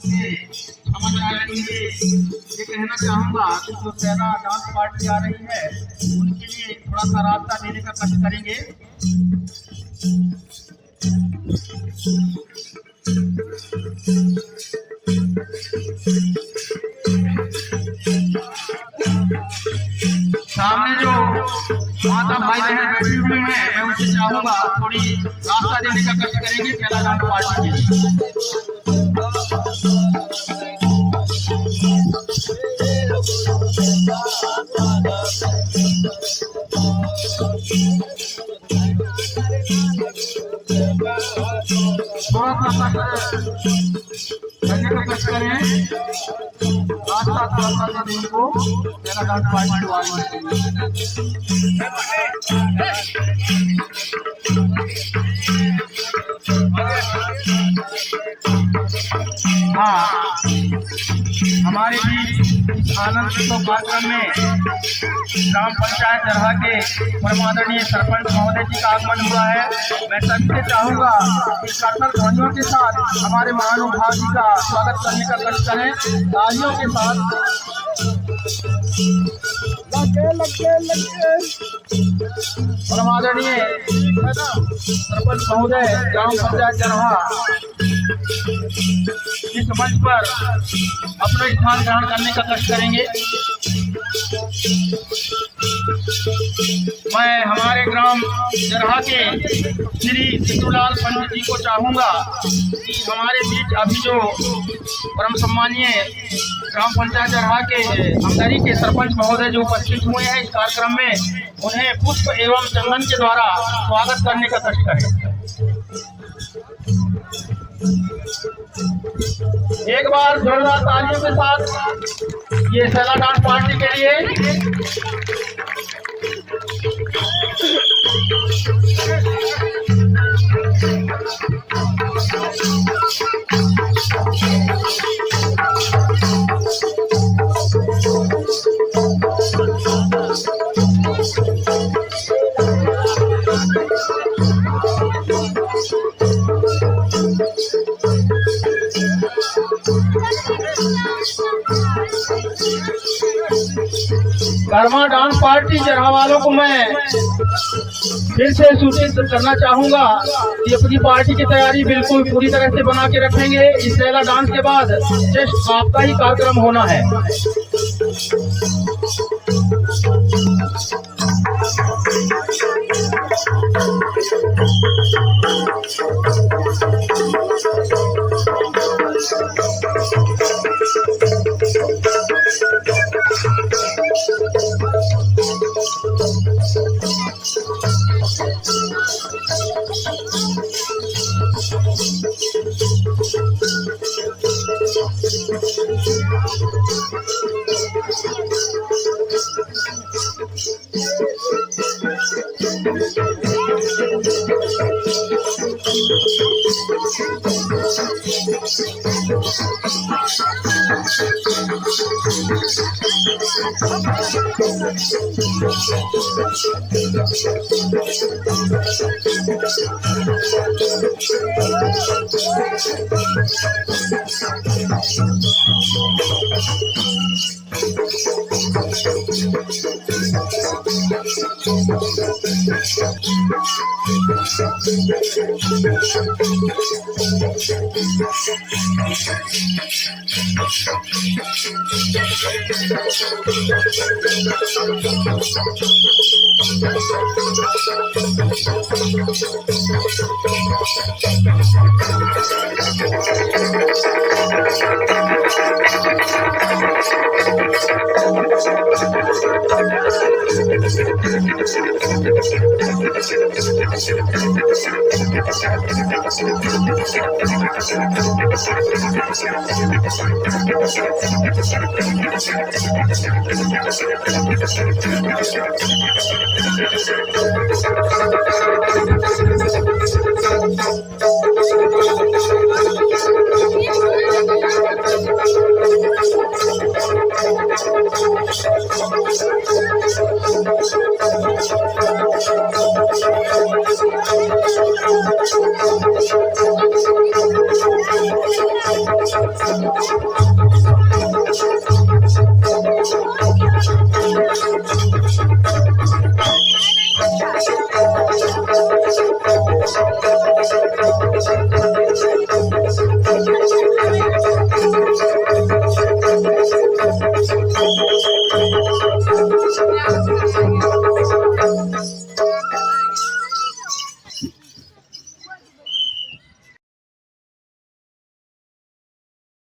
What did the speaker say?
से समाचार के लिए ये कहना चाहूँगा कि जो सेना डांस पार्टी आ रही है उनके लिए थोड़ा सा रास्ता देने का कष्ट करेंगे। सामने जो माता भाई बहन बैठी हुई हैं मैं उनसे चाहूँगा थोड़ी रास्ता देने का कष्ट करेंगे सेना डांस पार्टी के लिए। करने का कष्ट करें रास्ता थोड़ा दे इनको मेरा डांस पार्टी वाले। हाँ हमारे बीच आनंद उत्सव कार्यक्रम में ग्राम पंचायत जरहा के परमादरणीय सरपंच महोदय जी का आगमन हुआ है। मैं सभी से चाहूँगा कि कर्तव्य ध्वनियों के साथ हमारे महानुभाव जी का स्वागत करने का कष्ट करें तालियों के साथ। परमादरणीय सरपंच महोदय ग्राम पंचायत जरहा इस मंच पर अपना स्थान ग्रहण करने का कष्ट करेंगे। मैं हमारे ग्राम जरहा के श्री सिद्धूलाल पंडित जी को चाहूँगा कि हमारे बीच अभी जो परम सम्मानीय ग्राम पंचायत जरहा के हमदरी के सरपंच महोदय जो उपस्थित हुए हैं इस कार्यक्रम में उन्हें पुष्प एवं चंदन के द्वारा स्वागत करने का कष्ट करें। एक बार जोरदार तालियों के साथ ये सेना डांस पार्टी के लिए। कर्मा डांस पार्टी जरहा वालों को मैं फिर से सूचित करना चाहूँगा कि अपनी पार्टी की तैयारी बिल्कुल पूरी तरह से बना के रखेंगे। इस सेला डांस के बाद जस्ट आपका ही कार्यक्रम होना है।